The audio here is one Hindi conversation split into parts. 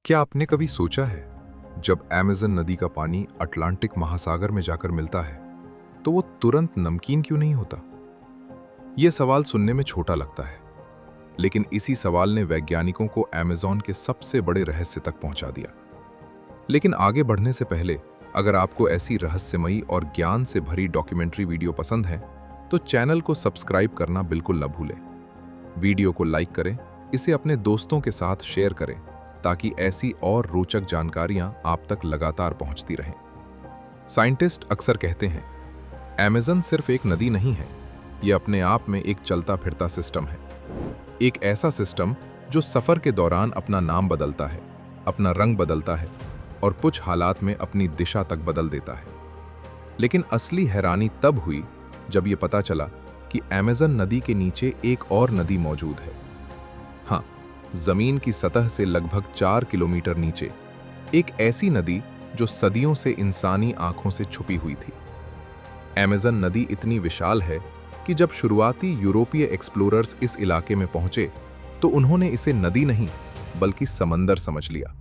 क्या आपने कभी सोचा है, जब अमेज़न नदी का पानी अटलांटिक महासागर में जाकर मिलता है तो वो तुरंत नमकीन क्यों नहीं होता? ये सवाल सुनने में छोटा लगता है, लेकिन इसी सवाल ने वैज्ञानिकों को अमेज़न के सबसे बड़े रहस्य तक पहुंचा दिया। लेकिन आगे बढ़ने से पहले, अगर आपको ऐसी रहस्यमयी और ज्ञान से भरी डॉक्यूमेंट्री वीडियो पसंद है तो चैनल को सब्सक्राइब करना बिल्कुल न भूलें। वीडियो को लाइक करें, इसे अपने दोस्तों के साथ शेयर करें ताकि ऐसी और रोचक जानकारियां आप तक लगातार पहुंचती रहें। साइंटिस्ट अक्सर कहते हैं, अमेज़न सिर्फ एक नदी नहीं है, यह अपने आप में एक चलता फिरता सिस्टम है। एक ऐसा सिस्टम जो सफर के दौरान अपना नाम बदलता है, अपना रंग बदलता है और कुछ हालात में अपनी दिशा तक बदल देता है। लेकिन असली हैरानी तब हुई जब यह पता चला कि अमेज़न नदी के नीचे एक और नदी मौजूद है। हाँ, जमीन की सतह से लगभग 4 किलोमीटर नीचे एक ऐसी नदी जो सदियों से इंसानी आंखों से छुपी हुई थी। अमेज़न नदी इतनी विशाल है कि जब शुरुआती यूरोपीय एक्सप्लोरर्स इस इलाके में पहुंचे तो उन्होंने इसे नदी नहीं बल्कि समंदर समझ लिया।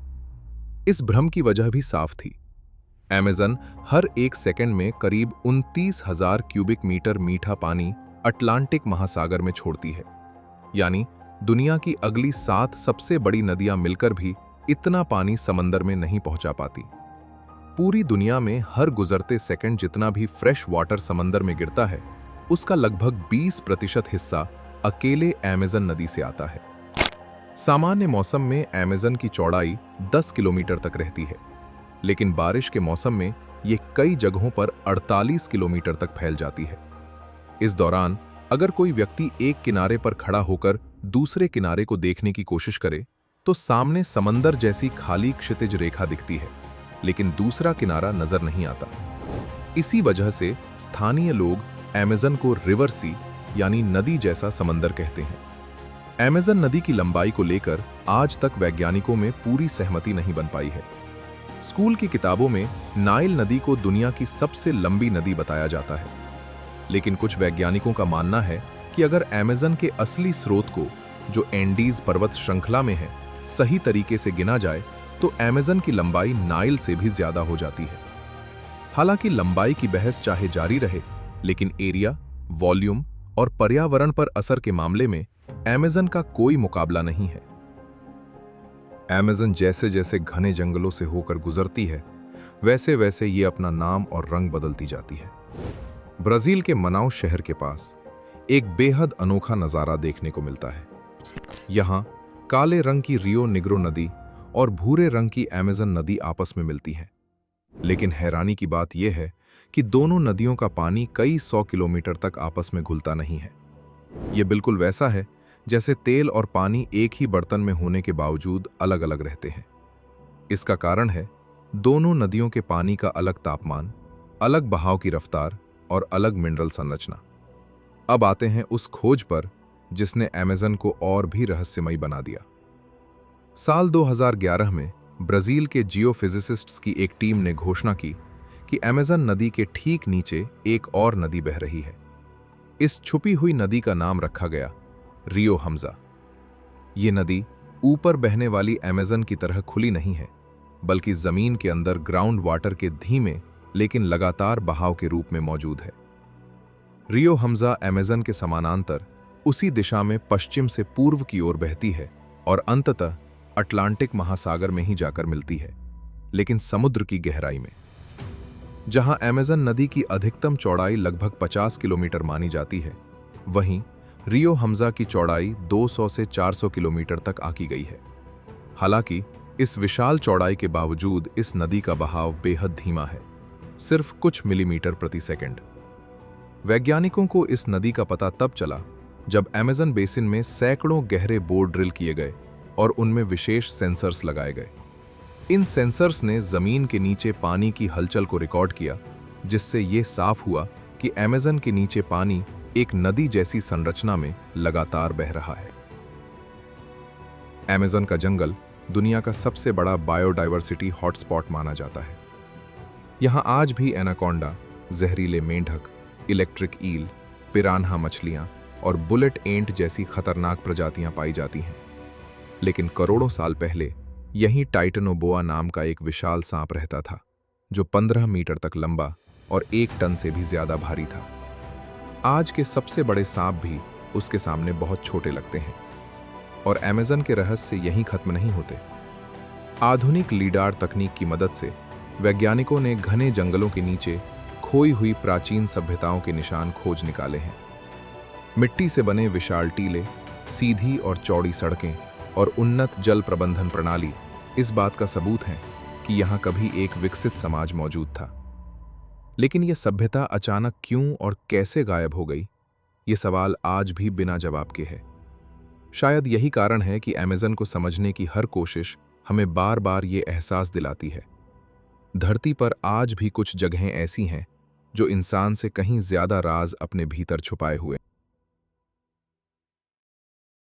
इस भ्रम की वजह भी साफ थी। अमेज़न हर एक सेकंड में करीब 29,000 क्यूबिक मीटर मीठा पानी अटलांटिक महासागर में छोड़ती है। यानी दुनिया की अगली 7 सबसे बड़ी नदियां मिलकर भी इतना पानी समंदर में नहीं पहुंचा पाती। पूरी दुनिया में हर गुजरते सेकंड जितना भी फ्रेश वाटर समंदर में गिरता है, उसका लगभग 20% हिस्सा अकेले अमेज़न नदी से आता है। सामान्य मौसम में अमेज़न की चौड़ाई 10 किलोमीटर तक रहती है, लेकिन बारिश के मौसम में ये कई जगहों पर 48 किलोमीटर तक फैल जाती है। इस दौरान अगर कोई व्यक्ति एक किनारे पर खड़ा होकर दूसरे किनारे को देखने की कोशिश करे तो सामने समंदर जैसी खाली क्षितिज रेखा दिखती है, लेकिन दूसरा किनारा नजर नहीं आता। इसी वजह से स्थानीय लोग अमेज़न को रिवर सी यानी नदी जैसा समंदर कहते हैं। अमेज़न नदी की लंबाई को लेकर आज तक वैज्ञानिकों में पूरी सहमति नहीं बन पाई है। स्कूल की किताबों में नाइल नदी को दुनिया की सबसे लंबी नदी बताया जाता है, लेकिन कुछ वैज्ञानिकों का मानना है कि अगर अमेज़न के असली स्रोत को, जो एंडीज पर्वत श्रृंखला में है, सही तरीके से गिना जाए तो अमेज़न की लंबाई नाइल से भी ज्यादा हो जाती है। हालांकि लंबाई की बहस चाहे जारी रहे, लेकिन एरिया, वॉल्यूम और पर्यावरण पर असर के मामले में अमेज़न का कोई मुकाबला नहीं है। अमेज़न जैसे जैसे घने जंगलों से होकर गुजरती है, वैसे वैसे ये अपना नाम और रंग बदलती जाती है। ब्राजील के मनाउस शहर के पास एक बेहद अनोखा नज़ारा देखने को मिलता है। यहाँ काले रंग की रियो निग्रो नदी और भूरे रंग की अमेज़न नदी आपस में मिलती हैं। लेकिन हैरानी की बात यह है कि दोनों नदियों का पानी कई 100 किलोमीटर तक आपस में घुलता नहीं है। ये बिल्कुल वैसा है जैसे तेल और पानी एक ही बर्तन में होने के बावजूद अलग अलग रहते हैं। इसका कारण है दोनों नदियों के पानी का अलग तापमान, अलग बहाव की रफ्तार और अलग मिनरल संरचना। अब आते हैं उस खोज पर जिसने अमेज़न को और भी रहस्यमयी बना दिया। साल 2011 में ब्राजील के जियोफिजिसिस्ट्स की एक टीम ने घोषणा की कि अमेज़न नदी के ठीक नीचे एक और नदी बह रही है। इस छुपी हुई नदी का नाम रखा गया रियो हमजा। ये नदी ऊपर बहने वाली अमेज़न की तरह खुली नहीं है, बल्कि जमीन के अंदर ग्राउंड वाटर के धीमे लेकिन लगातार बहाव के रूप में मौजूद है। रियो हमजा अमेज़न के समानांतर उसी दिशा में पश्चिम से पूर्व की ओर बहती है और अंततः अटलांटिक महासागर में ही जाकर मिलती है, लेकिन समुद्र की गहराई में। जहां अमेज़न नदी की अधिकतम चौड़ाई लगभग 50 किलोमीटर मानी जाती है, वहीं रियो हमजा की चौड़ाई 200 से 400 किलोमीटर तक आकी गई है। हालांकि इस विशाल चौड़ाई के बावजूद इस नदी का बहाव बेहद धीमा है, सिर्फ कुछ मिलीमीटर प्रति सेकंड। वैज्ञानिकों को इस नदी का पता तब चला जब अमेज़न बेसिन में सैकड़ों गहरे बोर ड्रिल किए गए और उनमें विशेष सेंसर्स लगाए गए। इन सेंसर्स ने जमीन के नीचे पानी की हलचल को रिकॉर्ड किया, जिससे यह साफ हुआ कि अमेज़न के नीचे पानी एक नदी जैसी संरचना में लगातार बह रहा है। अमेज़न का जंगल दुनिया का सबसे बड़ा बायोडाइवर्सिटी हॉटस्पॉट माना जाता है। यहाँ आज भी एनाकोंडा, जहरीले मेंढक, इलेक्ट्रिक ईल, पिरान्हा मछलियाँ और बुलेट एंट जैसी खतरनाक प्रजातियां पाई जाती हैं। लेकिन करोड़ों साल पहले यहीं टाइटनोबोआ नाम का एक विशाल सांप रहता था, जो 15 मीटर तक लंबा और 1 टन से भी ज्यादा भारी था। आज के सबसे बड़े सांप भी उसके सामने बहुत छोटे लगते हैं। और अमेज़न के रहस्य यहीं खत्म नहीं होते। आधुनिक लीडार तकनीक की मदद से वैज्ञानिकों ने घने जंगलों के नीचे खोई हुई प्राचीन सभ्यताओं के निशान खोज निकाले हैं। मिट्टी से बने विशाल टीले, सीधी और चौड़ी सड़कें और उन्नत जल प्रबंधन प्रणाली इस बात का सबूत हैं कि यहाँ कभी एक विकसित समाज मौजूद था। लेकिन यह सभ्यता अचानक क्यों और कैसे गायब हो गई, ये सवाल आज भी बिना जवाब के है। शायद यही कारण है कि अमेज़न को समझने की हर कोशिश हमें बार बार ये एहसास दिलाती है, धरती पर आज भी कुछ जगहें ऐसी हैं जो इंसान से कहीं ज्यादा राज अपने भीतर छुपाए हुए